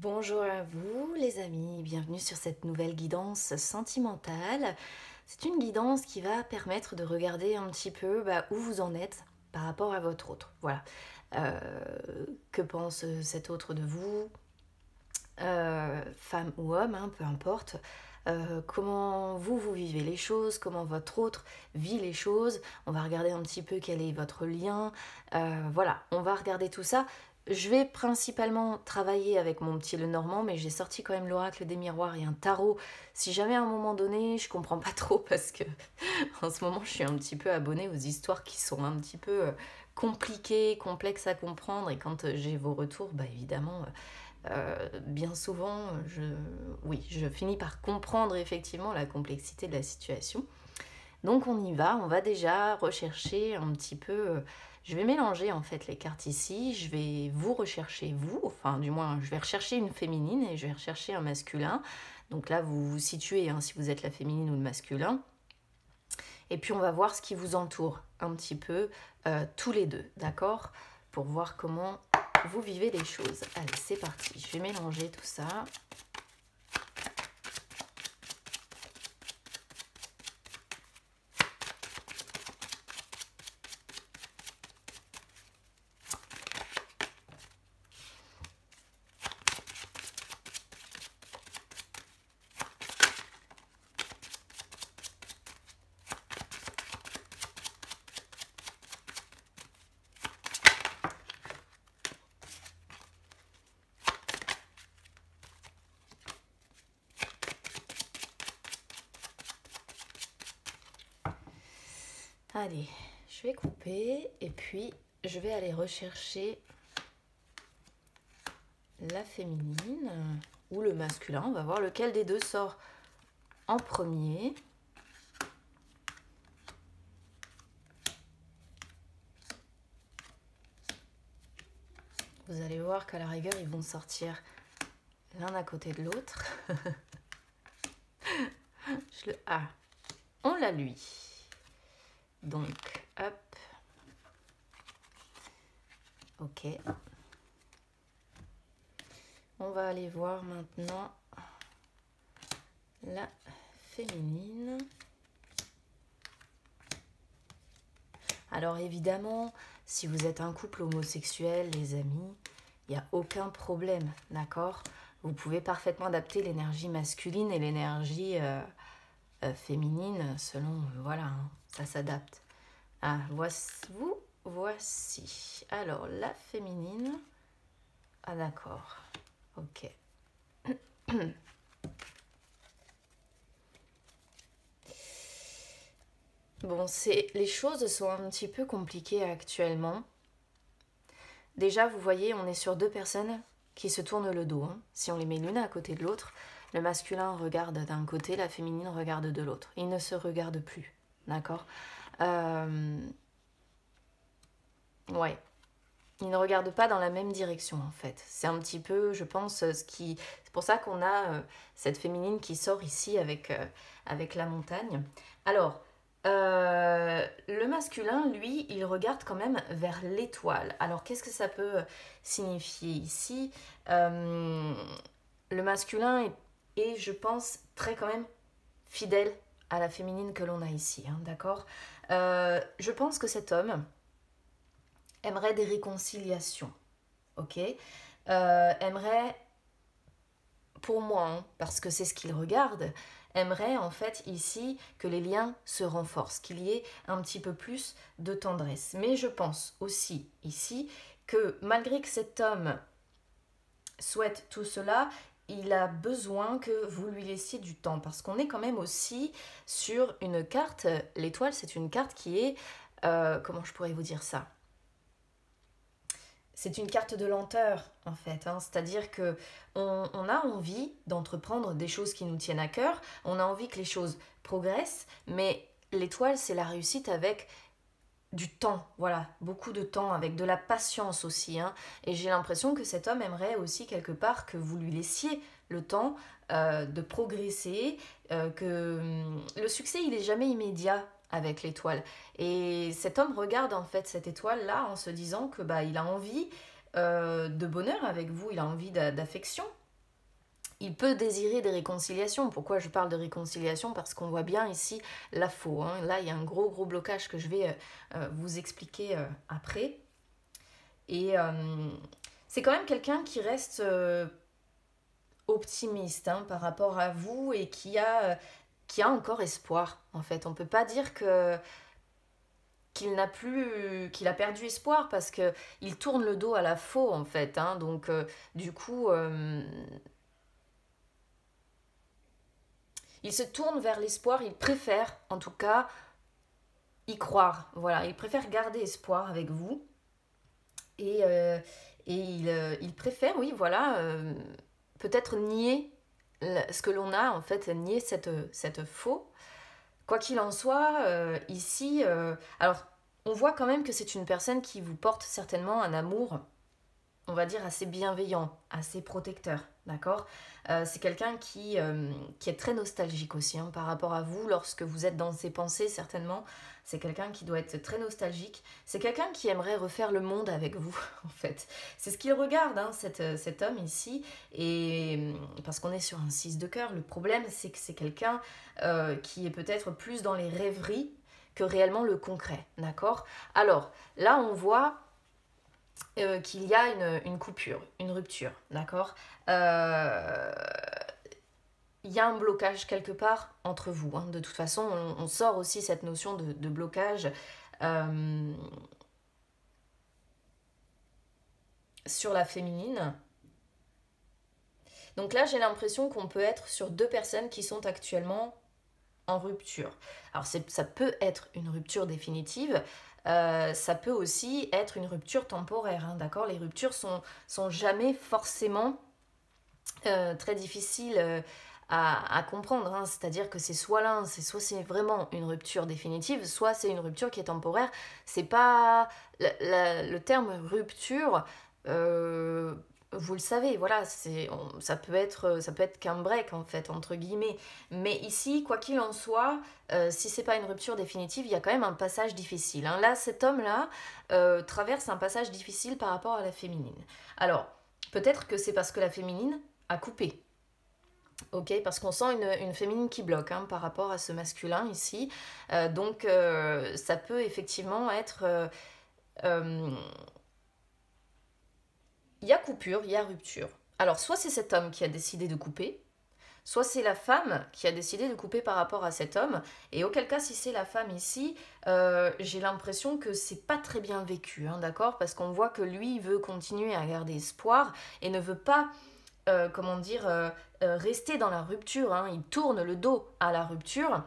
Bonjour à vous les amis, bienvenue sur cette nouvelle guidance sentimentale. C'est une guidance qui va permettre de regarder un petit peu où vous en êtes par rapport à votre autre. Voilà. Euh, que pense cet autre de vous, femme ou homme, hein, peu importe. Comment vous vivez les choses, comment votre autre vit les choses. On va regarder un petit peu quel est votre lien. Voilà, on va regarder tout ça. Je vais principalement travailler avec mon petit Lenormand, mais j'ai sorti quand même l'oracle des miroirs et un tarot. Si jamais à un moment donné, je comprends pas trop parce que en ce moment, je suis un petit peu abonnée aux histoires qui sont un petit peu compliquées, complexes à comprendre. Et quand j'ai vos retours, évidemment, bien souvent, je finis par comprendre effectivement la complexité de la situation. Donc on va déjà rechercher un petit peu, je vais mélanger en fait les cartes ici, je vais vous rechercher vous, enfin du moins je vais rechercher une féminine et je vais rechercher un masculin. Donc là vous vous situez hein, si vous êtes la féminine ou le masculin. Et puis on va voir ce qui vous entoure un petit peu tous les deux, d'accord? Pour voir comment vous vivez les choses. Allez, c'est parti, je vais mélanger tout ça. Allez, je vais couper et puis je vais aller rechercher la féminine ou le masculin. On va voir lequel des deux sort en premier. Vous allez voir qu'à la rigueur, ils vont sortir l'un à côté de l'autre. On l'a lui. Donc, hop. Ok. On va aller voir maintenant la féminine. Alors évidemment, si vous êtes un couple homosexuel, les amis, il n'y a aucun problème, d'accord? Vous pouvez parfaitement adapter l'énergie masculine et l'énergie féminine selon, voilà, hein, ça s'adapte. Ah, voici. Alors, la féminine. Ah, d'accord. Ok. Bon, les choses sont un petit peu compliquées actuellement. Déjà, vous voyez, on est sur deux personnes qui se tournent le dos. Hein. Si on les met l'une à côté de l'autre, le masculin regarde d'un côté, la féminine regarde de l'autre. Ils ne se regardent plus, d'accord? Ouais. Ils ne regardent pas dans la même direction, en fait. C'est un petit peu, je pense, c'est pour ça qu'on a cette féminine qui sort ici avec la montagne. Alors, le masculin, lui, il regarde quand même vers l'étoile. Alors, qu'est-ce que ça peut signifier ici? Le masculin est, je pense, très quand même fidèle à la féminine que l'on a ici, hein, d'accord? Je pense que cet homme aimerait des réconciliations, ok? Aimerait, pour moi, hein, parce que c'est ce qu'il regarde, aimerait en fait ici que les liens se renforcent, qu'il y ait un petit peu plus de tendresse. Mais je pense aussi ici que malgré que cet homme souhaite tout cela, il a besoin que vous lui laissiez du temps, parce qu'on est quand même aussi sur une carte, l'étoile c'est une carte qui est, comment je pourrais vous dire ça? C'est une carte de lenteur en fait, hein. C'est-à-dire que on a envie d'entreprendre des choses qui nous tiennent à cœur, on a envie que les choses progressent, mais l'étoile c'est la réussite avec du temps, voilà, beaucoup de temps, avec de la patience aussi, hein. Et j'ai l'impression que cet homme aimerait aussi quelque part que vous lui laissiez le temps de progresser, que le succès il est jamais immédiat avec l'étoile. Et cet homme regarde en fait cette étoile là en se disant que il a envie de bonheur avec vous, il a envie d'affection, il peut désirer des réconciliations. Pourquoi je parle de réconciliation? Parce qu'on voit bien ici la faux. Hein. Là, il y a un gros blocage que je vais vous expliquer après. Et c'est quand même quelqu'un qui reste optimiste hein, par rapport à vous et qui a encore espoir, en fait. On ne peut pas dire qu'il a perdu espoir parce que il tourne le dos à la faux, en fait. Hein. Donc, du coup... il se tourne vers l'espoir, il préfère en tout cas y croire. Voilà, il préfère garder espoir avec vous. Et, il préfère, oui, voilà, peut-être nier ce que l'on a, en fait, nier cette faux. Quoi qu'il en soit, ici, alors, on voit quand même que c'est une personne qui vous porte certainement un amour, on va dire, assez bienveillant, assez protecteur, d'accord. C'est quelqu'un qui est très nostalgique aussi hein, par rapport à vous, lorsque vous êtes dans ses pensées, certainement. C'est quelqu'un qui doit être très nostalgique. C'est quelqu'un qui aimerait refaire le monde avec vous, en fait. C'est ce qu'il regarde, hein, cet homme ici. Et parce qu'on est sur un 6 de cœur, le problème, c'est que c'est quelqu'un qui est peut-être plus dans les rêveries que réellement le concret, d'accord. Alors, là, on voit qu'il y a une coupure, une rupture, d'accord. Il y a un blocage quelque part entre vous. Hein. De toute façon, on sort aussi cette notion de blocage sur la féminine. Donc là, j'ai l'impression qu'on peut être sur deux personnes qui sont actuellement en rupture. Alors ça peut être une rupture définitive, ça peut aussi être une rupture temporaire, hein, d'accord. Les ruptures sont jamais forcément très difficiles à comprendre, hein. C'est-à-dire que c'est soit l'un, soit c'est vraiment une rupture définitive, soit c'est une rupture qui est temporaire. C'est pas le terme rupture. Vous le savez, voilà, ça peut être qu'un break en fait, entre guillemets. Mais ici, quoi qu'il en soit, si c'est pas une rupture définitive, il y a quand même un passage difficile. Hein. Là, cet homme-là traverse un passage difficile par rapport à la féminine. Alors, peut-être que c'est parce que la féminine a coupé. Ok, parce qu'on sent une féminine qui bloque hein, par rapport à ce masculin ici. Donc, ça peut effectivement être... il y a coupure, il y a rupture. Alors, soit c'est cet homme qui a décidé de couper, soit c'est la femme qui a décidé de couper par rapport à cet homme. Et auquel cas, si c'est la femme ici, j'ai l'impression que c'est pas très bien vécu, hein, d'accord. Parce qu'on voit que lui veut continuer à garder espoir et ne veut pas, rester dans la rupture. Hein. Il tourne le dos à la rupture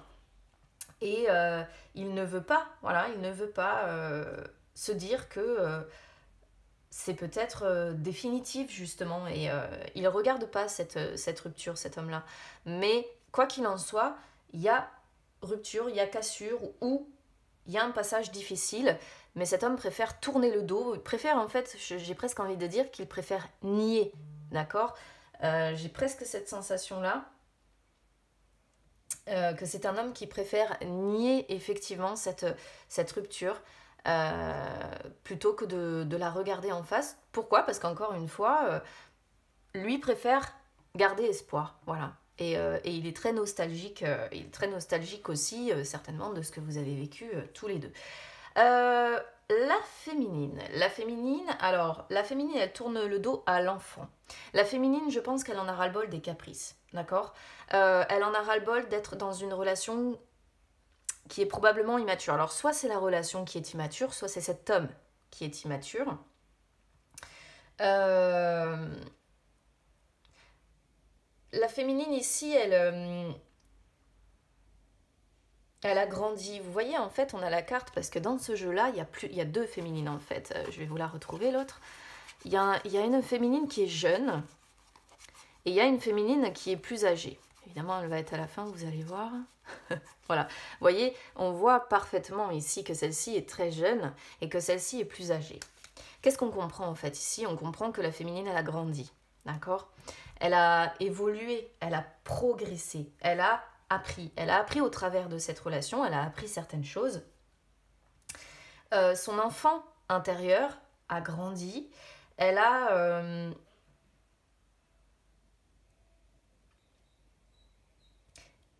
et il ne veut pas, voilà, il ne veut pas se dire que c'est peut-être définitif justement et il ne regarde pas cette rupture, cet homme-là. Mais quoi qu'il en soit, il y a rupture, il y a cassure ou il y a un passage difficile, mais cet homme préfère tourner le dos, il préfère en fait, j'ai presque envie de dire qu'il préfère nier, d'accord. J'ai presque cette sensation-là, que c'est un homme qui préfère nier effectivement cette rupture, plutôt que de la regarder en face. Pourquoi? Parce qu'encore une fois, lui préfère garder espoir, voilà. Et il est très nostalgique, aussi, certainement, de ce que vous avez vécu tous les deux. La féminine, alors, la féminine, elle tourne le dos à l'enfant. La féminine, je pense qu'elle en a ras-le-bol des caprices, d'accord. Elle en a ras-le-bol d'être dans une relation qui est probablement immature. Alors, soit c'est la relation qui est immature, soit c'est cet homme qui est immature. La féminine ici, elle a grandi. Vous voyez, en fait, on a la carte parce que dans ce jeu-là, il y a deux féminines en fait. Je vais vous la retrouver, l'autre. Il y a une féminine qui est jeune et il y a une féminine qui est plus âgée. Évidemment, elle va être à la fin, vous allez voir. Voilà. Vous voyez, on voit parfaitement ici que celle-ci est très jeune et que celle-ci est plus âgée. Qu'est-ce qu'on comprend en fait ici? On comprend que la féminine, elle a grandi. D'accord? Elle a évolué, elle a progressé, elle a appris. Elle a appris au travers de cette relation, elle a appris certaines choses. Son enfant intérieur a grandi. Elle a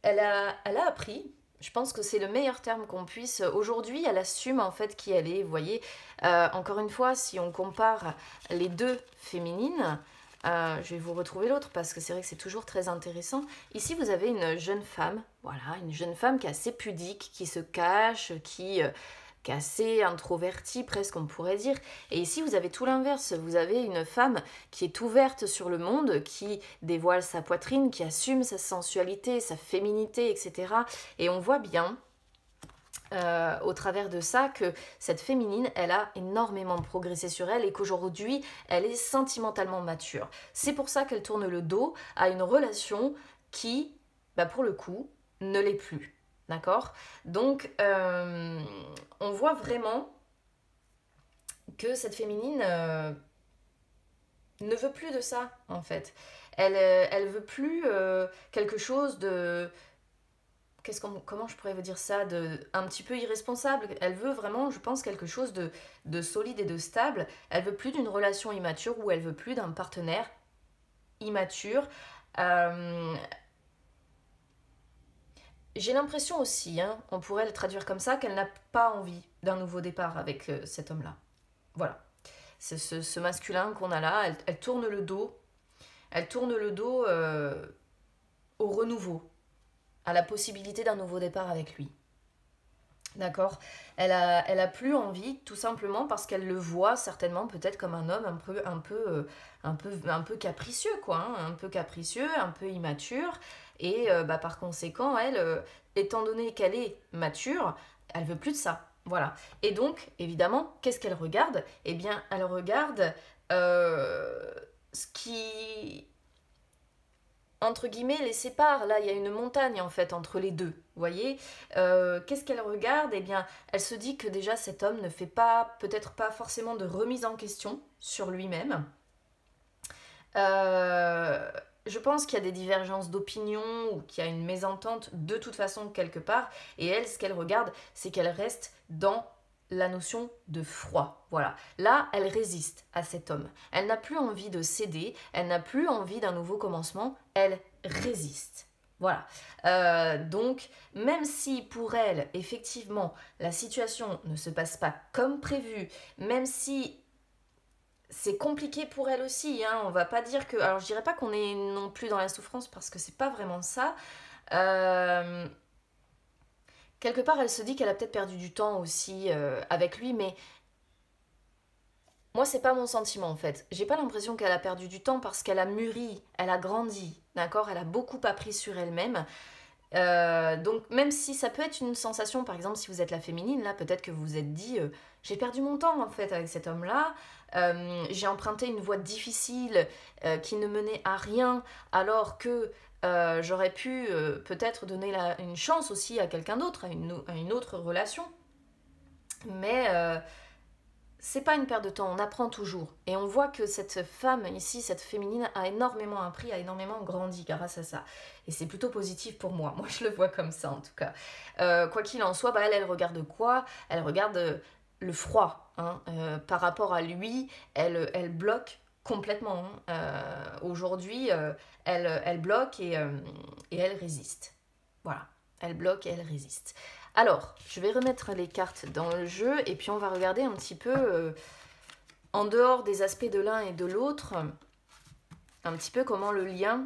elle a appris. Je pense que c'est le meilleur terme qu'on puisse. Aujourd'hui, elle assume en fait qui elle est. Vous voyez, encore une fois, si on compare les deux féminines, je vais vous retrouver l'autre parce que c'est vrai que c'est toujours très intéressant. Ici, vous avez une jeune femme, voilà, une jeune femme qui est assez pudique, qui se cache, qui est assez introvertie presque on pourrait dire. Et ici vous avez tout l'inverse, vous avez une femme qui est ouverte sur le monde, qui dévoile sa poitrine, qui assume sa sensualité, sa féminité, etc. Et on voit bien au travers de ça que cette féminine, elle a énormément progressé sur elle et qu'aujourd'hui, elle est sentimentalement mature. C'est pour ça qu'elle tourne le dos à une relation qui, bah pour le coup, ne l'est plus. D'accord? Donc, on voit vraiment que cette féminine ne veut plus de ça, en fait. Elle veut plus quelque chose de... comment je pourrais vous dire ça, un petit peu irresponsable. Elle veut vraiment, je pense, quelque chose de solide et de stable. Elle veut plus d'une relation immature ou elle veut plus d'un partenaire immature. J'ai l'impression aussi, hein, on pourrait le traduire comme ça, qu'elle n'a pas envie d'un nouveau départ avec cet homme-là. Voilà. C'est ce masculin qu'on a là, elle tourne le dos. Elle tourne le dos au renouveau, à la possibilité d'un nouveau départ avec lui. D'accord? Elle a plus envie, tout simplement parce qu'elle le voit certainement peut-être comme un homme un peu capricieux, quoi, hein, un peu capricieux, un peu immature. Et bah, par conséquent, elle, étant donné qu'elle est mature, elle veut plus de ça. Voilà. Et donc, évidemment, qu'est-ce qu'elle regarde? Eh bien, elle regarde ce qui entre guillemets, les sépare. Là, il y a une montagne, en fait, entre les deux. Vous voyez qu'est-ce qu'elle regarde? Eh bien, elle se dit que déjà, cet homme ne fait pas, peut-être pas forcément de remise en question sur lui-même. Je pense qu'il y a des divergences d'opinion ou qu'il y a une mésentente de toute façon quelque part. Et elle, ce qu'elle regarde, c'est qu'elle reste dans la notion de froid. Voilà. Là, elle résiste à cet homme. Elle n'a plus envie de céder, elle n'a plus envie d'un nouveau commencement, elle résiste. Voilà. Donc, même si pour elle, effectivement, la situation ne se passe pas comme prévu, même si c'est compliqué pour elle aussi, hein, on va pas dire que... Alors, je dirais pas qu'on est non plus dans la souffrance parce que c'est pas vraiment ça. Quelque part, elle se dit qu'elle a peut-être perdu du temps aussi avec lui, mais moi, c'est pas mon sentiment en fait. J'ai pas l'impression qu'elle a perdu du temps parce qu'elle a mûri, elle a grandi, d'accord? Elle a beaucoup appris sur elle-même. Donc, même si ça peut être une sensation, par exemple, si vous êtes la féminine, là, peut-être que vous vous êtes dit j'ai perdu mon temps en fait avec cet homme-là, j'ai emprunté une voie difficile qui ne menait à rien, alors que j'aurais pu peut-être donner une chance aussi à quelqu'un d'autre, à une autre relation. Mais c'est pas une perte de temps, on apprend toujours. Et on voit que cette femme ici, cette féminine, a énormément appris, a énormément grandi grâce à ça. Et c'est plutôt positif pour moi. Moi, je le vois comme ça, en tout cas. Quoi qu'il en soit, bah, elle regarde quoi? Elle regarde le froid. Hein. Par rapport à lui, elle bloque complètement. Hein. Aujourd'hui, elle bloque et elle résiste. Voilà. Elle bloque et elle résiste. Alors, je vais remettre les cartes dans le jeu et puis on va regarder un petit peu, en dehors des aspects de l'un et de l'autre, un petit peu comment le lien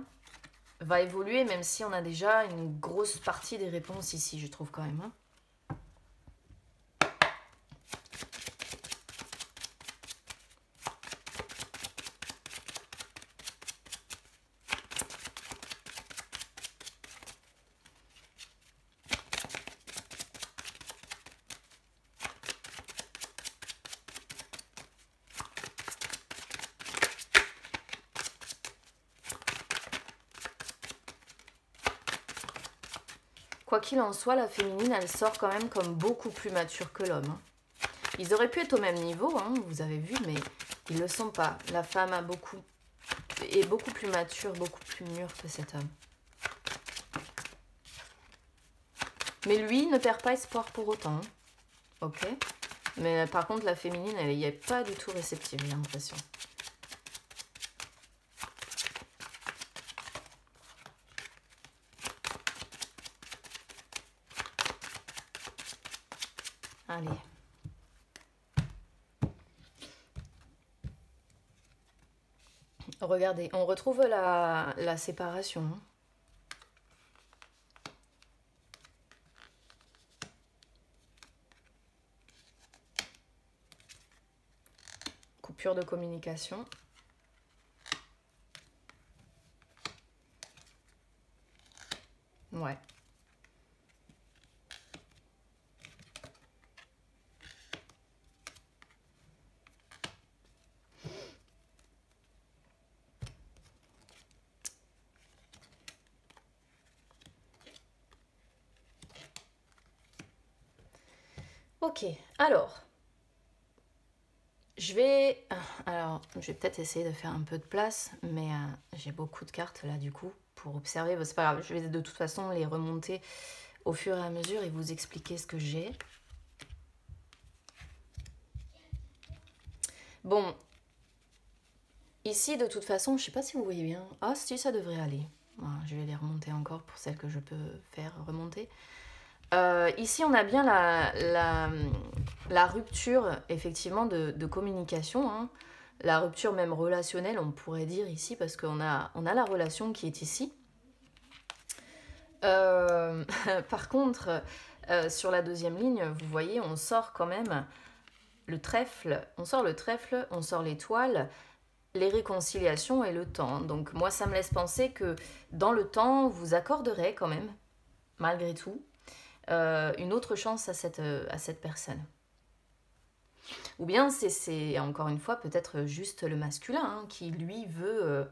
va évoluer, même si on a déjà une grosse partie des réponses ici, je trouve quand même. Hein. Quoi qu'il en soit, la féminine, elle sort quand même comme beaucoup plus mature que l'homme. Hein. Ils auraient pu être au même niveau, hein, vous avez vu, mais ils ne le sont pas. La femme est beaucoup plus mature, beaucoup plus mûre que cet homme. Mais lui ne perd pas espoir pour autant. Hein. Ok. Mais par contre, la féminine, elle n'y est pas du tout réceptive, j'ai l'impression. Allez. Regardez, on retrouve la séparation. Coupure de communication. Ouais. Ok, alors, je vais peut-être essayer de faire un peu de place, mais j'ai beaucoup de cartes là du coup pour observer. Bon, c'est pas grave, je vais de toute façon les remonter au fur et à mesure et vous expliquer ce que j'ai. Bon, ici de toute façon, je sais pas si vous voyez bien. Ah si, ça devrait aller. Voilà, je vais les remonter encore pour celles que je peux faire remonter. Ici, on a bien la rupture, effectivement, de communication. Hein. La rupture même relationnelle, on pourrait dire ici, parce qu'on a la relation qui est ici. Par contre, sur la deuxième ligne, vous voyez, on sort quand même le trèfle. On sort le trèfle, on sort l'étoile, les réconciliations et le temps. Donc moi, ça me laisse penser que dans le temps, vous accorderez quand même, malgré tout, une autre chance à cette personne. Ou bien c'est encore une fois peut-être juste le masculin hein, qui lui veut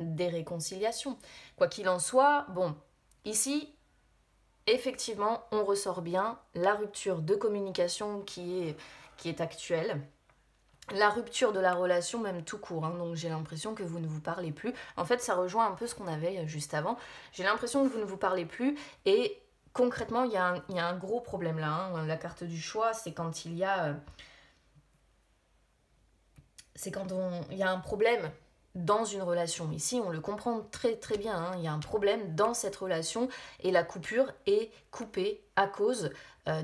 des réconciliations. Quoi qu'il en soit, bon, ici, effectivement, on ressort bien la rupture de communication qui est actuelle. La rupture de la relation, même tout court, hein, donc j'ai l'impression que vous ne vous parlez plus. En fait, ça rejoint un peu ce qu'on avait juste avant. J'ai l'impression que vous ne vous parlez plus et concrètement, il y a un gros problème là. Hein. La carte du choix, c'est quand il y a... c'est quand il y a un problème dans une relation. Ici, on le comprend très très bien. Hein. Il y a un problème dans cette relation et la coupure est coupée à cause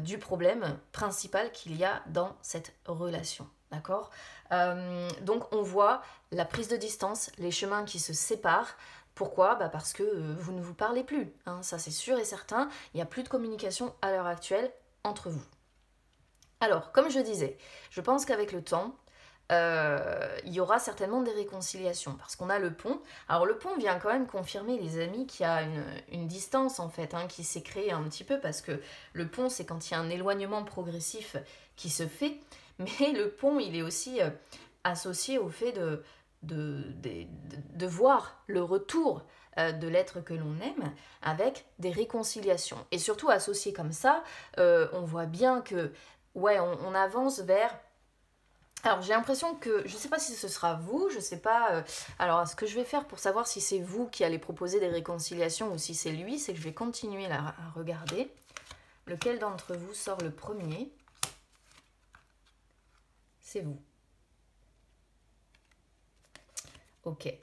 du problème principal qu'il y a dans cette relation. D'accord ? Donc on voit la prise de distance, les chemins qui se séparent. Pourquoi ? Parce que vous ne vous parlez plus. Hein, ça c'est sûr et certain. Il n'y a plus de communication à l'heure actuelle entre vous. Alors, comme je disais, je pense qu'avec le temps, il y aura certainement des réconciliations parce qu'on a le pont. Alors le pont vient quand même confirmer les amis qu'il y a une distance en fait hein, qui s'est créée un petit peu parce que le pont c'est quand il y a un éloignement progressif qui se fait, mais le pont il est aussi associé au fait de voir le retour de l'être que l'on aime avec des réconciliations et surtout associé comme ça on voit bien que ouais on avance vers. Alors j'ai l'impression que, je ne sais pas si ce sera vous, je ne sais pas, alors ce que je vais faire pour savoir si c'est vous qui allez proposer des réconciliations ou si c'est lui, c'est que je vais continuer à regarder. Lequel d'entre vous sort le premier? C'est vous. Ok.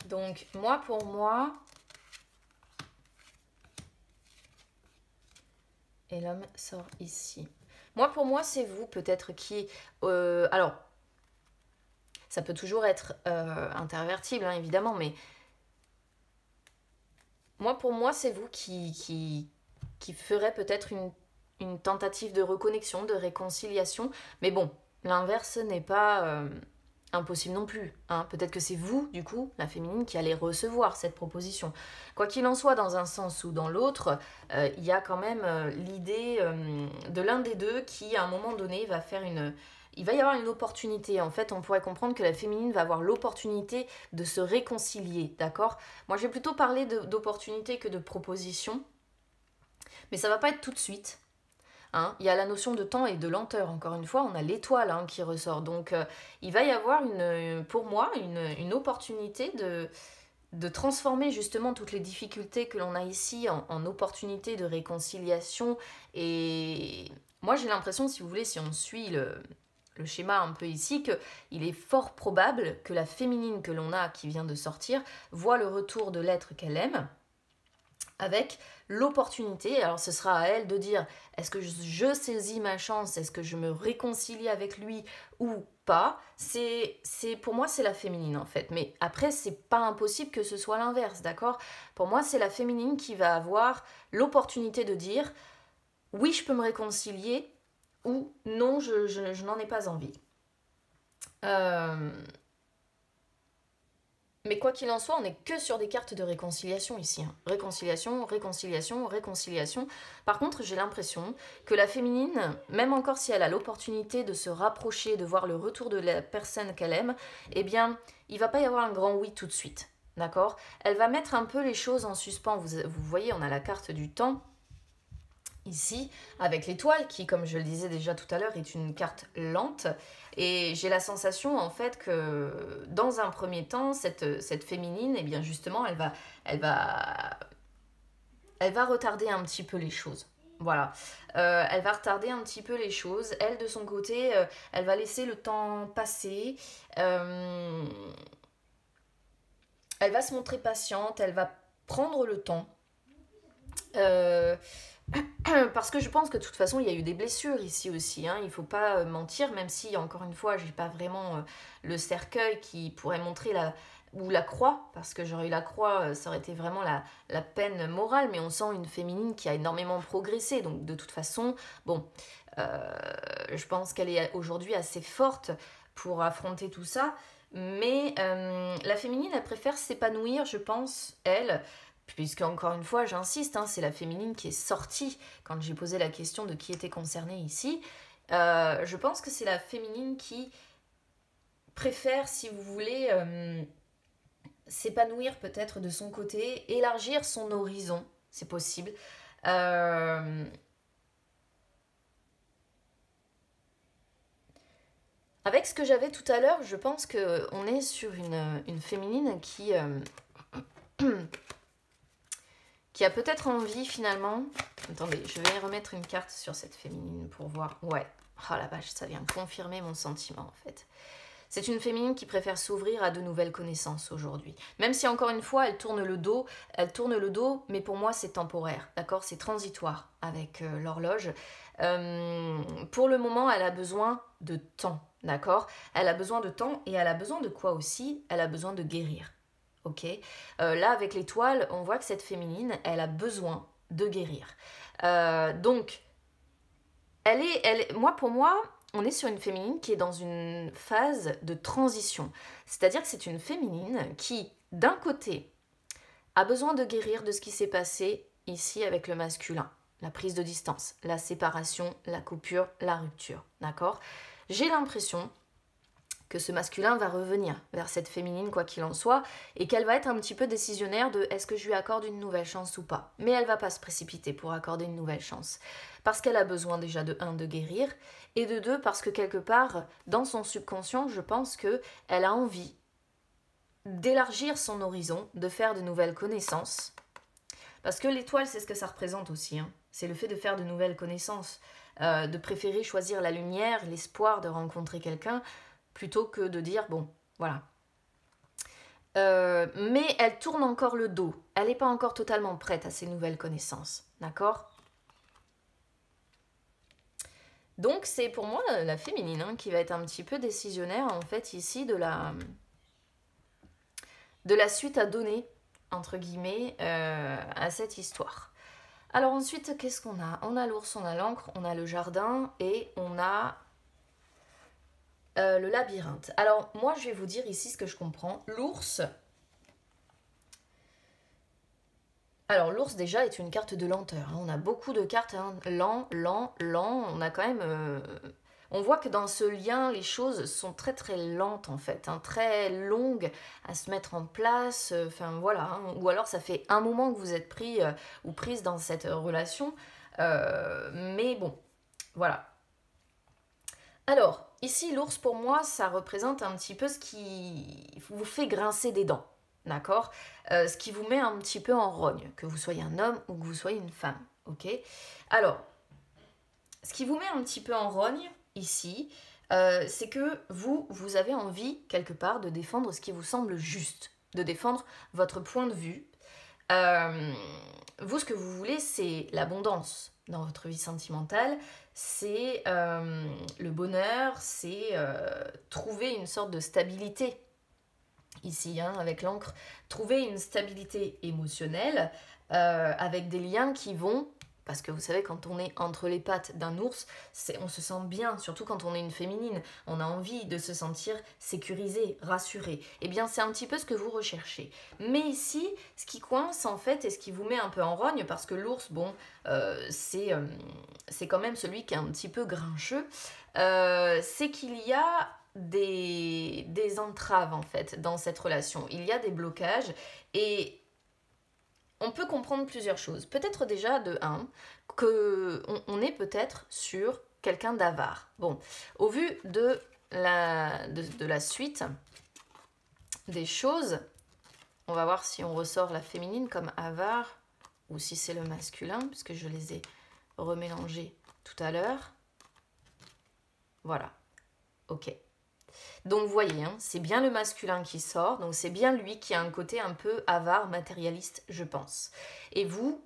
Donc moi pour moi... Et l'homme sort ici. Moi, pour moi, c'est vous, peut-être, qui... alors, ça peut toujours être intervertible, hein, évidemment, mais... Moi, pour moi, c'est vous qui ferait peut-être une tentative de reconnexion, de réconciliation. Mais bon, l'inverse n'est pas impossible non plus. Hein. Peut-être que c'est vous, du coup, la féminine, qui allez recevoir cette proposition. Quoi qu'il en soit, dans un sens ou dans l'autre, il y a quand même l'idée de l'un des deux qui, à un moment donné, va faire il va y avoir une opportunité. En fait, on pourrait comprendre que la féminine va avoir l'opportunité de se réconcilier, d'accord ? Moi, je vais plutôt parler d'opportunité que de proposition. Mais ça va pas être tout de suite. Hein. Il y a la notion de temps et de lenteur. Encore une fois, on a l'étoile hein, qui ressort. Donc, il va y avoir, pour moi, une opportunité de transformer justement toutes les difficultés que l'on a ici en opportunités de réconciliation. Et moi, j'ai l'impression, si vous voulez, si on suit le schéma un peu ici, qu'il est fort probable que la féminine que l'on a, qui vient de sortir, voit le retour de l'être qu'elle aime. avec l'opportunité. Alors ce sera à elle de dire est-ce que je saisis ma chance, est-ce que je me réconcilie avec lui ou pas. Pour moi c'est la féminine en fait, mais après c'est pas impossible que ce soit l'inverse, d'accord? Pour moi c'est la féminine qui va avoir l'opportunité de dire oui je peux me réconcilier ou non je n'en ai pas envie. Mais quoi qu'il en soit, on n'est que sur des cartes de réconciliation ici. Hein. Réconciliation, réconciliation, réconciliation. Par contre, j'ai l'impression que la féminine, même encore si elle a l'opportunité de se rapprocher, de voir le retour de la personne qu'elle aime, eh bien, il ne va pas y avoir un grand oui tout de suite. D'accord? Elle va mettre un peu les choses en suspens. Vous voyez, on a la carte du temps ici, avec l'étoile, qui, comme je le disais déjà tout à l'heure, est une carte lente. Et j'ai la sensation, en fait, que dans un premier temps, cette féminine, eh bien, justement, elle va retarder un petit peu les choses. Voilà. Elle va retarder un petit peu les choses. Elle, de son côté, elle va laisser le temps passer. Elle va se montrer patiente. Elle va prendre le temps. Parce que je pense que de toute façon il y a eu des blessures ici aussi, hein. Il ne faut pas mentir, même si encore une fois j'ai pas vraiment le cercueil qui pourrait montrer ou la croix, parce que j'aurais eu la croix, ça aurait été vraiment la peine morale, mais on sent une féminine qui a énormément progressé, donc de toute façon, bon, je pense qu'elle est aujourd'hui assez forte pour affronter tout ça, mais la féminine elle préfère s'épanouir, je pense, elle, puisque encore une fois j'insiste, hein, c'est la féminine qui est sortie quand j'ai posé la question de qui était concerné ici. Je pense que c'est la féminine qui préfère, si vous voulez, s'épanouir peut-être de son côté, élargir son horizon, c'est possible. Avec ce que j'avais tout à l'heure, je pense qu'on est sur une féminine qui a peut-être envie finalement... Attendez, je vais remettre une carte sur cette féminine pour voir. Ouais, oh la vache, ça vient confirmer mon sentiment en fait. C'est une féminine qui préfère s'ouvrir à de nouvelles connaissances aujourd'hui. Même si encore une fois, elle tourne le dos, mais pour moi c'est temporaire, d'accord? C'est transitoire avec l'horloge. Pour le moment, elle a besoin de temps, d'accord? Elle a besoin de temps et elle a besoin de quoi aussi? Elle a besoin de guérir. Ok, là avec l'étoile, on voit que cette féminine, elle a besoin de guérir. Donc, pour moi, on est sur une féminine qui est dans une phase de transition. C'est-à-dire que c'est une féminine qui, d'un côté, a besoin de guérir de ce qui s'est passé ici avec le masculin. La prise de distance, la séparation, la coupure, la rupture. D'accord? J'ai l'impression que ce masculin va revenir vers cette féminine quoi qu'il en soit et qu'elle va être un petit peu décisionnaire de est-ce que je lui accorde une nouvelle chance ou pas. Mais elle va pas se précipiter pour accorder une nouvelle chance parce qu'elle a besoin déjà de un de guérir et de deux parce que quelque part dans son subconscient je pense que elle a envie d'élargir son horizon, de faire de nouvelles connaissances parce que l'étoile c'est ce que ça représente aussi, hein. C'est le fait de faire de nouvelles connaissances, de préférer choisir la lumière, l'espoir de rencontrer quelqu'un plutôt que de dire, bon, voilà. Mais elle tourne encore le dos. Elle n'est pas encore totalement prête à ces nouvelles connaissances. D'accord? Donc, c'est pour moi la féminine hein, qui va être un petit peu décisionnaire, en fait, ici, de la suite à donner, entre guillemets, à cette histoire. Alors ensuite, qu'est-ce qu'on a? On a l'ours, on a l'encre, on a le jardin et on a... le labyrinthe. Alors, moi, je vais vous dire ici ce que je comprends. L'ours... Alors, l'ours, déjà, est une carte de lenteur. Hein. On a beaucoup de cartes, hein. Lent, lent, lent. On a quand même... On voit que dans ce lien, les choses sont très, très lentes, en fait. Hein. Très longues à se mettre en place. Enfin, voilà. Hein. Ou alors, ça fait un moment que vous êtes pris ou prise dans cette relation. Mais bon, voilà. Alors, ici, l'ours, pour moi, ça représente un petit peu ce qui vous fait grincer des dents, d'accord? Ce qui vous met un petit peu en rogne, que vous soyez un homme ou que vous soyez une femme, ok? Alors, ce qui vous met un petit peu en rogne, ici, c'est que vous avez envie, quelque part, de défendre ce qui vous semble juste, de défendre votre point de vue, Vous, ce que vous voulez, c'est l'abondance dans votre vie sentimentale, c'est le bonheur, c'est trouver une sorte de stabilité. Ici, hein, avec l'encre, trouver une stabilité émotionnelle avec des liens qui vont... Parce que vous savez, quand on est entre les pattes d'un ours, on se sent bien, surtout quand on est une féminine. On a envie de se sentir sécurisé, rassuré. Eh bien, c'est un petit peu ce que vous recherchez. Mais ici, ce qui coince en fait et ce qui vous met un peu en rogne, parce que l'ours, bon, c'est quand même celui qui est un petit peu grincheux, c'est qu'il y a des entraves en fait dans cette relation. Il y a des blocages et on peut comprendre plusieurs choses. Peut-être déjà de 1, qu'on est peut-être sur quelqu'un d'avare. Bon, au vu de la suite des choses, on va voir si on ressort la féminine comme avare ou si c'est le masculin, puisque je les ai remélangés tout à l'heure. Voilà, ok. Donc vous voyez, hein, c'est bien le masculin qui sort, donc c'est bien lui qui a un côté un peu avare, matérialiste, je pense. Et vous,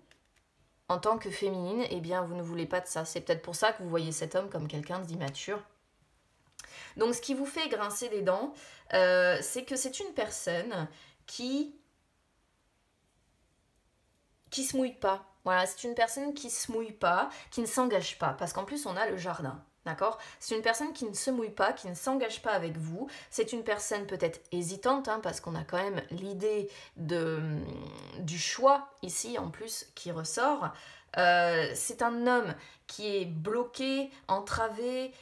en tant que féminine, eh bien vous ne voulez pas de ça. C'est peut-être pour ça que vous voyez cet homme comme quelqu'un d'immature. Donc ce qui vous fait grincer des dents, c'est que c'est une personne qui se mouille pas. Voilà, c'est une personne qui se mouille pas, qui ne s'engage pas, parce qu'en plus on a le jardin. D'accord? C'est une personne qui ne se mouille pas, qui ne s'engage pas avec vous. C'est une personne peut-être hésitante, hein, parce qu'on a quand même l'idée du choix ici, en plus, qui ressort. C'est un homme qui est bloqué, entravé,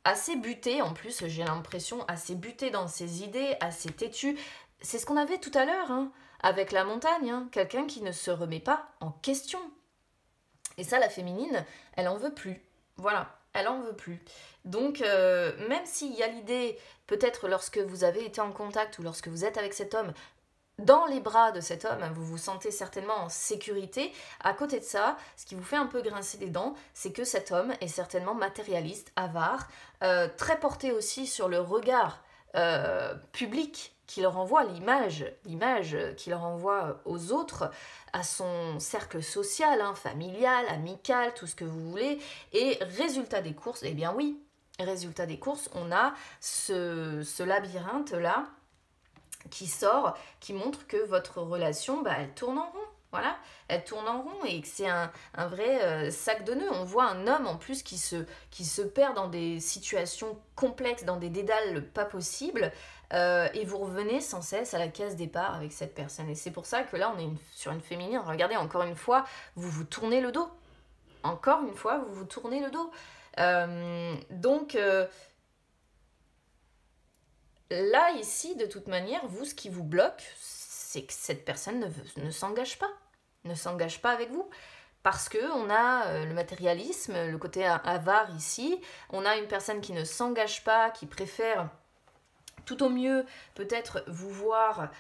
assez buté, en plus, j'ai l'impression, assez buté dans ses idées, assez têtu. C'est ce qu'on avait tout à l'heure, hein, avec la montagne, hein, quelqu'un qui ne se remet pas en question. Et ça, la féminine, elle en veut plus. Voilà. Elle en veut plus. Donc, même s'il y a l'idée, peut-être lorsque vous avez été en contact ou lorsque vous êtes avec cet homme, dans les bras de cet homme, vous vous sentez certainement en sécurité. À côté de ça, ce qui vous fait un peu grincer les dents, c'est que cet homme est certainement matérialiste, avare, très porté aussi sur le regard public qu'il renvoie, l'image qu'il renvoie aux autres, à son cercle social, hein, familial, amical, tout ce que vous voulez. Et résultat des courses, eh bien oui, résultat des courses, on a ce labyrinthe-là qui sort, qui montre que votre relation, bah, elle tourne en rond. Voilà, elle tourne en rond et que c'est un vrai sac de nœuds. On voit un homme en plus qui se perd dans des situations complexes, dans des dédales pas possibles, et vous revenez sans cesse à la case départ avec cette personne. Et c'est pour ça que là, on est sur une féminine. Regardez, encore une fois, vous vous tournez le dos. Encore une fois, vous vous tournez le dos. Donc, là, ici, de toute manière, vous, ce qui vous bloque, c'est que cette personne ne s'engage pas. Ne s'engage pas avec vous. Parce qu'on a le matérialisme, le côté avare ici. On a une personne qui ne s'engage pas, qui préfère tout au mieux peut-être vous voir,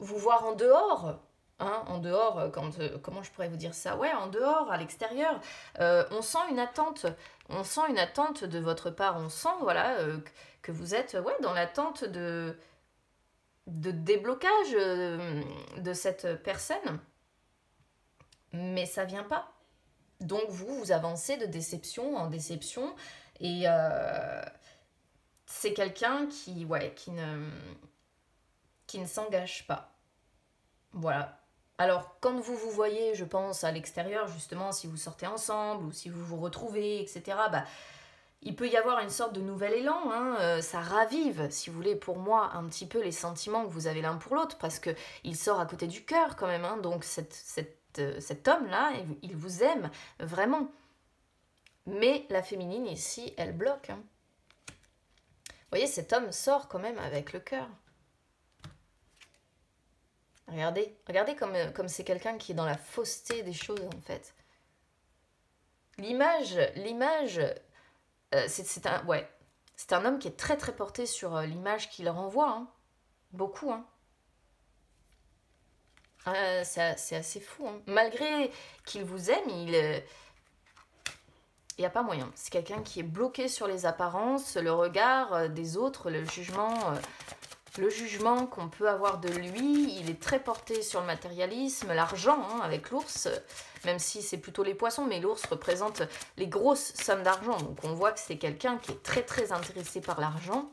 vous voir en dehors. Hein, en dehors, comment je pourrais vous dire ça? Ouais, en dehors, à l'extérieur. On sent une attente. On sent une attente de votre part. On sent, voilà, que vous êtes dans l'attente de déblocage de cette personne. Mais ça vient pas. Donc vous avancez de déception en déception. Et c'est quelqu'un qui ne s'engage pas. Voilà. Alors, quand vous vous voyez, je pense, à l'extérieur, justement, si vous sortez ensemble ou si vous vous retrouvez, etc., bah, il peut y avoir une sorte de nouvel élan, hein, ça ravive, si vous voulez, pour moi, un petit peu les sentiments que vous avez l'un pour l'autre, parce qu'il sort à côté du cœur quand même, hein, donc cet homme-là, il vous aime vraiment. Mais la féminine, ici, elle bloque. Hein. Vous voyez, cet homme sort quand même avec le cœur. Regardez comme c'est quelqu'un qui est dans la fausseté des choses, en fait. L'image, c'est un homme qui est très très porté sur l'image qu'il renvoie, hein. Beaucoup, hein. C'est assez fou, hein. Malgré qu'il vous aime, il n'y a pas moyen. C'est quelqu'un qui est bloqué sur les apparences, le regard des autres, le jugement le jugement qu'on peut avoir de lui, il est très porté sur le matérialisme, l'argent, hein, avec l'ours, même si c'est plutôt les poissons, mais l'ours représente les grosses sommes d'argent. Donc on voit que c'est quelqu'un qui est très très intéressé par l'argent.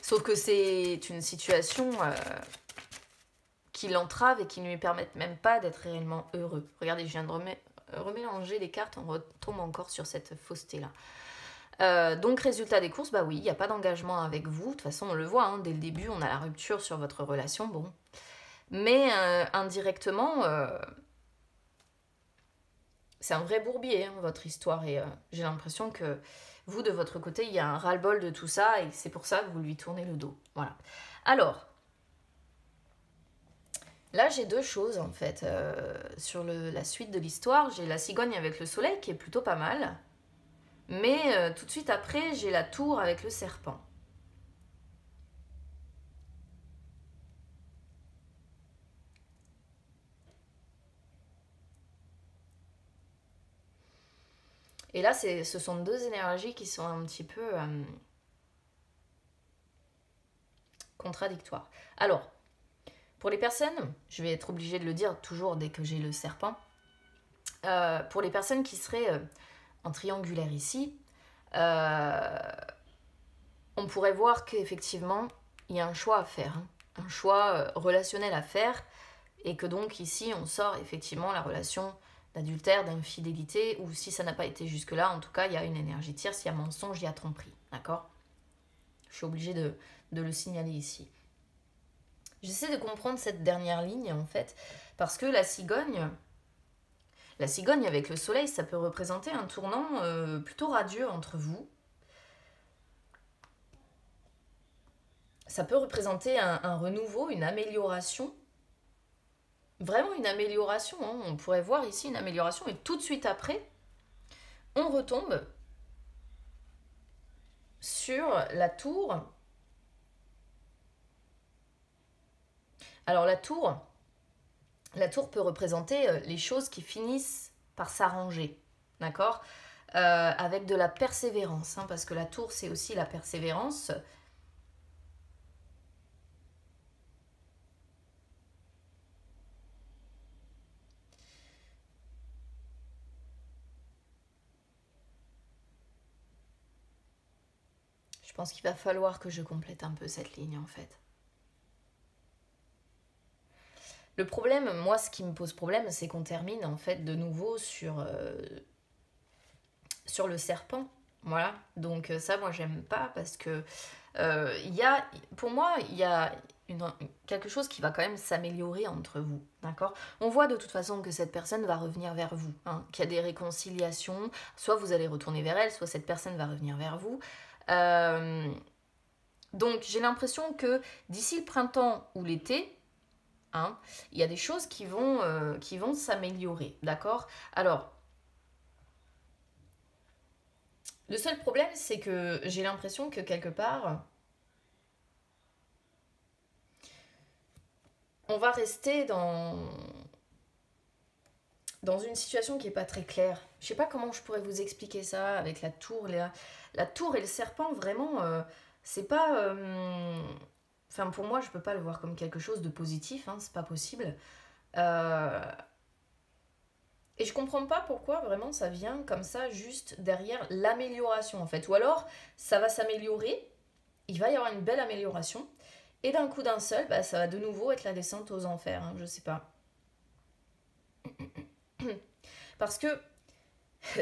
Sauf que c'est une situation qui l'entrave et qui ne lui permettent même pas d'être réellement heureux. Regardez, je viens de remélanger les cartes, on retombe encore sur cette fausseté-là. Donc résultat des courses, bah oui, il n'y a pas d'engagement avec vous. De toute façon, on le voit, hein, dès le début, on a la rupture sur votre relation, bon. Mais indirectement, c'est un vrai bourbier, hein, votre histoire. Et j'ai l'impression que vous, de votre côté, il y a un ras-le-bol de tout ça et c'est pour ça que vous lui tournez le dos. Voilà. Alors, là, j'ai deux choses, en fait, sur la suite de l'histoire. J'ai la cigogne avec le soleil, qui est plutôt pas mal. Mais tout de suite après, j'ai la tour avec le serpent. Et là, ce sont deux énergies qui sont un petit peu contradictoires. Alors, pour les personnes, je vais être obligée de le dire toujours dès que j'ai le serpent, pour les personnes qui seraient en triangulaire ici, on pourrait voir qu'effectivement, il y a un choix à faire, hein, un choix relationnel à faire, et que donc ici, on sort effectivement la relation d'adultère, d'infidélité, ou si ça n'a pas été jusque-là, en tout cas, il y a une énergie tierce, il y a mensonge, il y a tromperie, d'accord? Je suis obligée de le signaler ici. J'essaie de comprendre cette dernière ligne, en fait, parce que la cigogne avec le soleil, ça peut représenter un tournant plutôt radieux entre vous. Ça peut représenter un renouveau, une amélioration. Vraiment une amélioration, hein. On pourrait voir ici une amélioration, et tout de suite après, on retombe sur la tour. Alors la tour peut représenter les choses qui finissent par s'arranger, d'accord, avec de la persévérance, hein, parce que la tour, c'est aussi la persévérance. Je pense qu'il va falloir que je complète un peu cette ligne, en fait. Le problème, moi, ce qui me pose problème, c'est qu'on termine, en fait, de nouveau sur le serpent. Voilà, donc ça, moi, j'aime pas, parce que pour moi, il y a quelque chose qui va quand même s'améliorer entre vous, d'accord? On voit de toute façon que cette personne va revenir vers vous, hein, qu'il y a des réconciliations, soit vous allez retourner vers elle, soit cette personne va revenir vers vous. Donc j'ai l'impression que d'ici le printemps ou l'été, hein, il y a des choses qui vont s'améliorer, d'accord? Alors, le seul problème, c'est que j'ai l'impression que quelque part, on va rester dans une situation qui n'est pas très claire. Je ne sais pas comment je pourrais vous expliquer ça avec la tour. La tour et le serpent, vraiment, c'est pas... Enfin, pour moi, je ne peux pas le voir comme quelque chose de positif, hein, c'est pas possible. Et je comprends pas pourquoi vraiment ça vient comme ça, juste derrière l'amélioration, en fait. Ou alors, ça va s'améliorer, il va y avoir une belle amélioration, et d'un coup d'un seul, bah, ça va de nouveau être la descente aux enfers, hein, je sais pas. Parce que,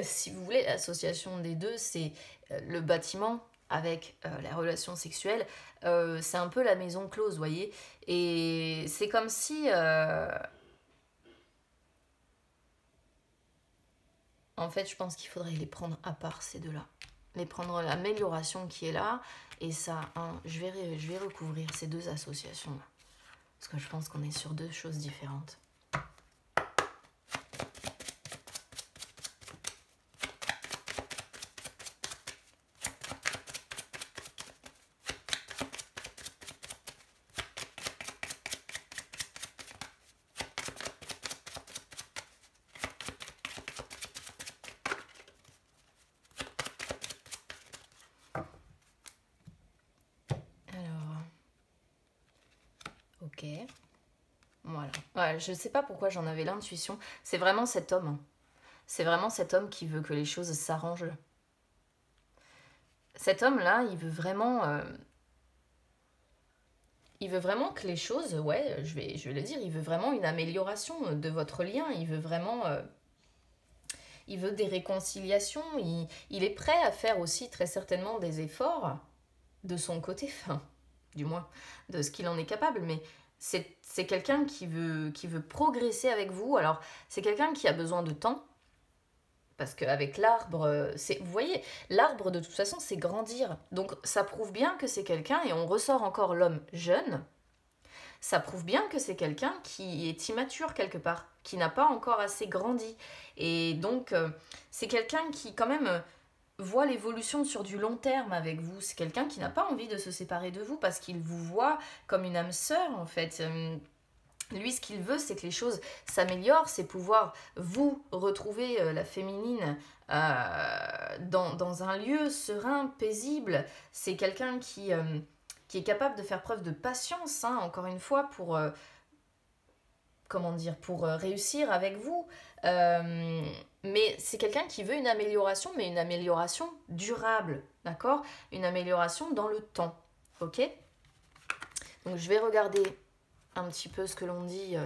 si vous voulez, l'association des deux, c'est le bâtiment avec la relation sexuelle, c'est un peu la maison close, vous voyez. Et c'est comme si... en fait, je pense qu'il faudrait les prendre à part, ces deux-là. Les prendre l'amélioration qui est là, et ça, hein, je vais recouvrir ces deux associations-là. Parce que je pense qu'on est sur deux choses différentes. Ouais, je sais pas pourquoi j'en avais l'intuition. C'est vraiment cet homme, hein. C'est vraiment cet homme qui veut que les choses s'arrangent. Cet homme-là, il veut vraiment que les choses, ouais, je vais le dire, il veut vraiment une amélioration de votre lien. Il veut vraiment, il veut des réconciliations. Il est prêt à faire aussi très certainement des efforts de son côté, enfin, du moins de ce qu'il en est capable. Mais c'est quelqu'un qui veut progresser avec vous. Alors, c'est quelqu'un qui a besoin de temps. Parce qu'avec l'arbre, vous voyez, l'arbre de toute façon, c'est grandir. Donc ça prouve bien que c'est quelqu'un, et on ressort encore l'homme jeune, ça prouve bien que c'est quelqu'un qui est immature quelque part, qui n'a pas encore assez grandi. Et donc, c'est quelqu'un qui quand même voit l'évolution sur du long terme avec vous. C'est quelqu'un qui n'a pas envie de se séparer de vous parce qu'il vous voit comme une âme sœur en fait. Lui, ce qu'il veut, c'est que les choses s'améliorent, c'est pouvoir vous retrouver la féminine dans un lieu serein, paisible. C'est quelqu'un qui est capable de faire preuve de patience, hein, encore une fois, comment dire, pour réussir avec vous. Mais c'est quelqu'un qui veut une amélioration, mais une amélioration durable, d'accord? Une amélioration dans le temps, ok? Donc je vais regarder un petit peu ce que l'on dit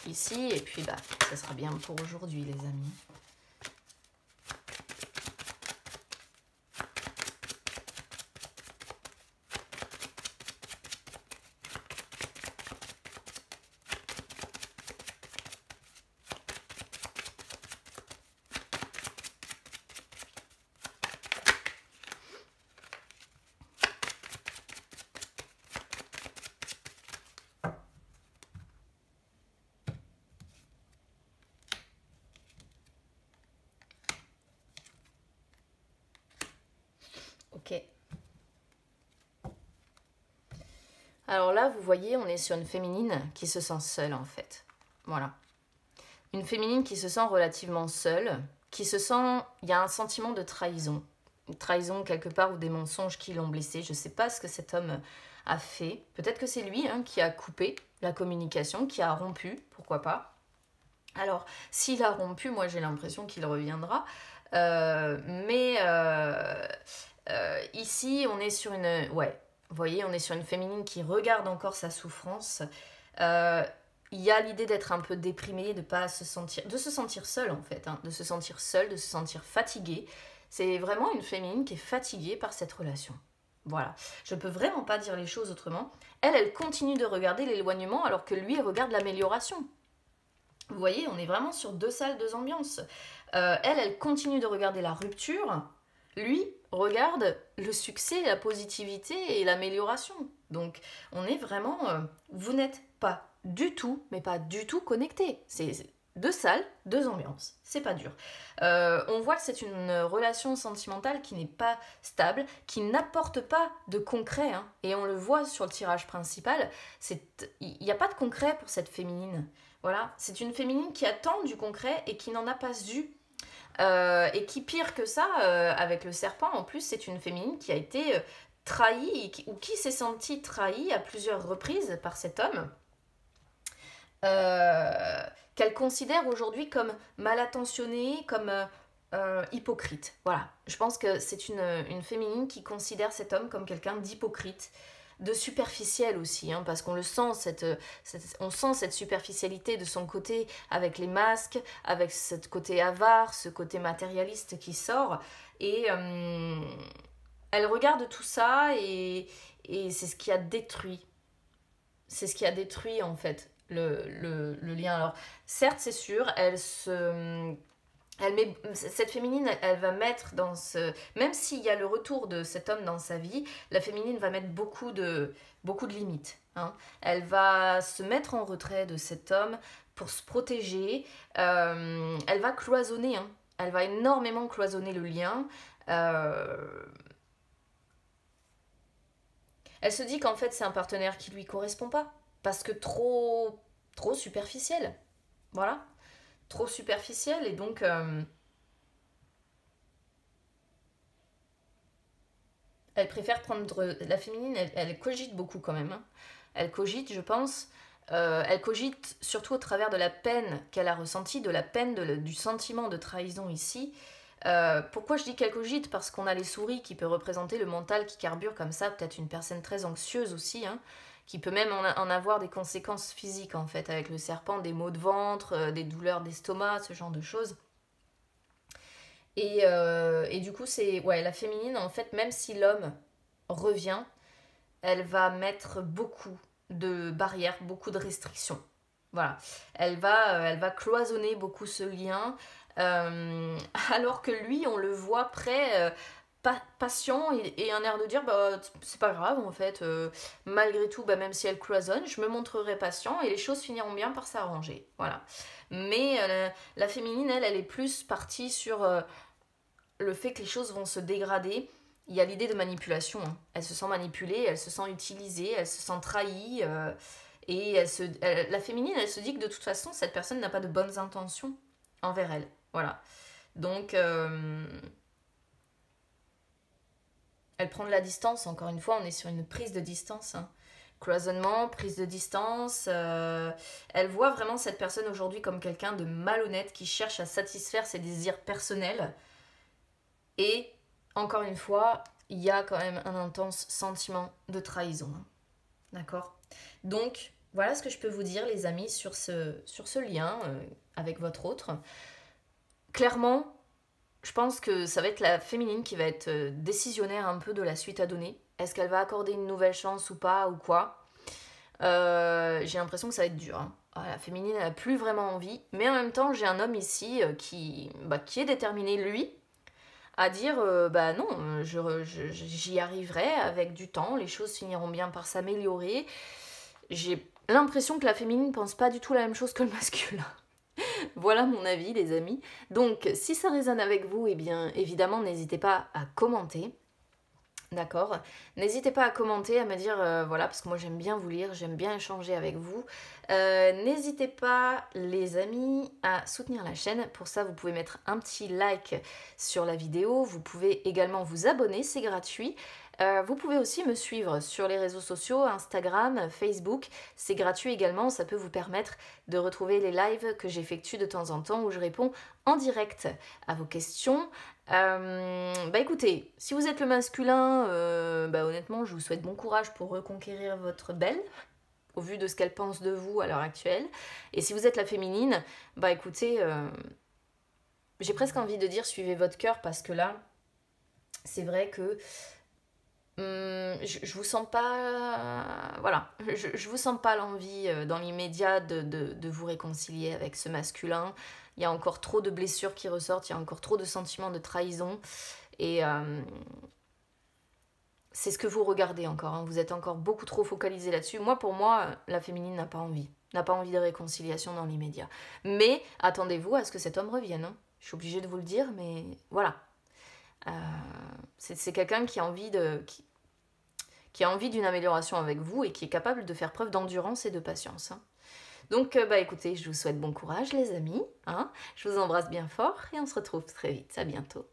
ici, et puis bah, ça sera bien pour aujourd'hui, les amis. Ok. Alors là, vous voyez, on est sur une féminine qui se sent seule, en fait. Voilà. Une féminine qui se sent relativement seule, qui se sent... Il y a un sentiment de trahison. Une trahison quelque part ou des mensonges qui l'ont blessée. Je ne sais pas ce que cet homme a fait. Peut-être que c'est lui hein, qui a coupé la communication, qui a rompu, pourquoi pas. Alors, s'il a rompu, moi j'ai l'impression qu'il reviendra. Ici, on est sur une... Ouais, vous voyez, on est sur une féminine qui regarde encore sa souffrance. Il y a l'idée d'être un peu déprimée, de se sentir seule en fait, hein, de se sentir seule, de se sentir fatiguée. C'est vraiment une féminine qui est fatiguée par cette relation. Voilà, je peux vraiment pas dire les choses autrement. Elle continue de regarder l'éloignement alors que lui regarde l'amélioration. Vous voyez, on est vraiment sur deux salles, deux ambiances. Elle continue de regarder la rupture. Lui regarde le succès, la positivité et l'amélioration. Donc, on est vraiment... vous n'êtes pas du tout, mais pas du tout connectés. C'est deux salles, deux ambiances. C'est pas dur. On voit que c'est une relation sentimentale qui n'est pas stable, qui n'apporte pas de concret. Hein. Et on le voit sur le tirage principal. Il n'y a pas de concret pour cette féminine. Voilà, c'est une féminine qui attend du concret et qui n'en a pas eu. Et qui, pire que ça, avec le serpent, en plus, c'est une féminine qui a été trahie ou qui s'est sentie trahie à plusieurs reprises par cet homme. Qu'elle considère aujourd'hui comme mal intentionnée, comme hypocrite. Voilà, je pense que c'est une féminine qui considère cet homme comme quelqu'un d'hypocrite, de superficiel aussi, hein, parce qu'on le sent, on sent cette superficialité de son côté avec les masques, avec ce côté avare, ce côté matérialiste qui sort, et elle regarde tout ça et c'est ce qui a détruit. C'est ce qui a détruit en fait le lien. Alors certes c'est sûr, cette féminine, elle va mettre dans ce... Même s'il y a le retour de cet homme dans sa vie, la féminine va mettre beaucoup de limites. Hein. Elle va se mettre en retrait de cet homme pour se protéger. Elle va cloisonner. Hein. Elle va énormément cloisonner le lien. Elle se dit qu'en fait, c'est un partenaire qui lui correspond pas. Parce que trop superficiel. Voilà. Trop superficielle et donc elle préfère prendre la féminine, elle cogite beaucoup quand même hein. Elle cogite je pense Elle cogite surtout au travers de la peine qu'elle a ressentie, de la peine, du sentiment de trahison ici. Pourquoi je dis qu'elle cogite? Parce qu'on a les souris qui peut représenter le mental qui carbure comme ça, peut-être une personne très anxieuse aussi, hein, qui peut même en avoir des conséquences physiques en fait, avec le serpent, des maux de ventre, des douleurs d'estomac, ce genre de choses. Et du coup, c'est ouais, la féminine, en fait, même si l'homme revient, elle va mettre beaucoup de barrières, beaucoup de restrictions. Voilà. Elle va cloisonner beaucoup ce lien, alors que lui, on le voit prêt, patient et un air de dire bah, c'est pas grave en fait, malgré tout, bah, même si elle cloisonne, je me montrerai patient et les choses finiront bien par s'arranger. Voilà. Mais la féminine, elle est plus partie sur le fait que les choses vont se dégrader. Il y a l'idée de manipulation, hein. Elle se sent manipulée, elle se sent utilisée, elle se sent trahie. Et la féminine, elle se dit que de toute façon, cette personne n'a pas de bonnes intentions envers elle. Voilà. Donc, elle prend de la distance. Encore une fois, on est sur une prise de distance, hein. Cloisonnement, prise de distance. Elle voit vraiment cette personne aujourd'hui comme quelqu'un de malhonnête qui cherche à satisfaire ses désirs personnels. Et encore une fois, il y a quand même un intense sentiment de trahison. D'accord? Donc, voilà ce que je peux vous dire, les amis, sur ce lien avec votre autre. Clairement, je pense que ça va être la féminine qui va être décisionnaire un peu de la suite à donner. Est-ce qu'elle va accorder une nouvelle chance ou pas, ou quoi? J'ai l'impression que ça va être dur, hein. La féminine n'a plus vraiment envie. Mais en même temps, j'ai un homme ici qui est déterminé, lui, à dire bah non, j'y arriverai avec du temps, les choses finiront bien par s'améliorer. J'ai l'impression que la féminine pense pas du tout la même chose que le masculin. Voilà mon avis, les amis. Donc, si ça résonne avec vous, eh bien, évidemment, n'hésitez pas à commenter. D'accord? N'hésitez pas à commenter, à me dire, voilà, parce que moi j'aime bien vous lire, j'aime bien échanger avec vous. N'hésitez pas, les amis, à soutenir la chaîne. Pour ça, vous pouvez mettre un petit like sur la vidéo. Vous pouvez également vous abonner, c'est gratuit. Vous pouvez aussi me suivre sur les réseaux sociaux, Instagram, Facebook. C'est gratuit également, ça peut vous permettre de retrouver les lives que j'effectue de temps en temps où je réponds en direct à vos questions. Bah écoutez, si vous êtes le masculin, honnêtement, je vous souhaite bon courage pour reconquérir votre belle, au vu de ce qu'elle pense de vous à l'heure actuelle. Et si vous êtes la féminine, bah écoutez, j'ai presque envie de dire suivez votre cœur, parce que là, c'est vrai que je vous sens pas, voilà, je vous sens pas l'envie dans l'immédiat de vous réconcilier avec ce masculin. Il y a encore trop de blessures qui ressortent, il y a encore trop de sentiments de trahison. Et c'est ce que vous regardez encore, hein. Vous êtes encore beaucoup trop focalisé là-dessus. Moi, pour moi, la féminine n'a pas envie de réconciliation dans l'immédiat. Mais attendez-vous à ce que cet homme revienne, hein. Je suis obligée de vous le dire, mais voilà. C'est quelqu'un qui a envie qui a envie d'une amélioration avec vous et qui est capable de faire preuve d'endurance et de patience, hein. Donc, écoutez, je vous souhaite bon courage, les amis, hein. Je vous embrasse bien fort et on se retrouve très vite. À bientôt.